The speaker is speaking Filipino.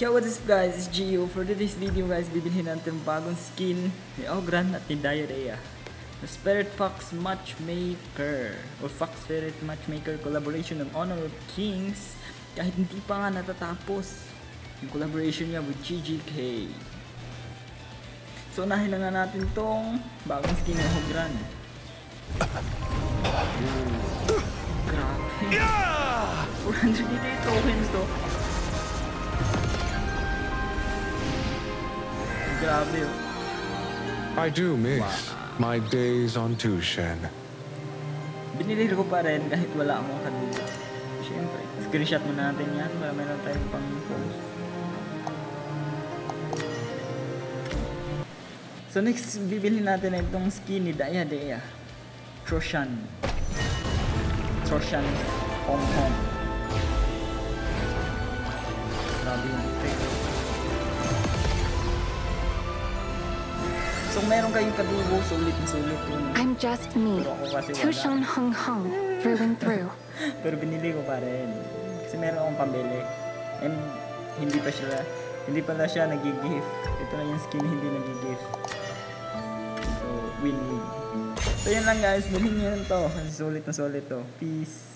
Kaya what is up guys, it's Gio. For today's video guys, bibilhin natin bagong skin ni Ogran at ni Diarrhea. The Spirit Fox Matchmaker or Fox Spirit Matchmaker collaboration ng Honor of Kings. Kahit hindi pa nga natatapos yung collaboration niya with GGK. So unahin na nga natin tong bagong skin ni Ogran. Grabe. 488 tokens to. Grabe. I do miss my days on Tushen. Binili ko pa rin kahit wala akong kadugo. Siyempre, screenshot muna natin yan para meron tayong pang post. So next, bibili natin na itong skin ni Diarrhea. Troshan Hong Hong. Grabe yung effect. So meron kayong kadugo, sulit na sulit yun. I'm just me, Tushan Hong Hong, through and through. Pero binili ko pa rin. Kasi meron akong pambili. And hindi pala siya nag-gift. Ito na yung skin hindi nag-gift. So, win-win. So yun lang guys, bilhin nyo yun to. Sulit na sulit to. Peace.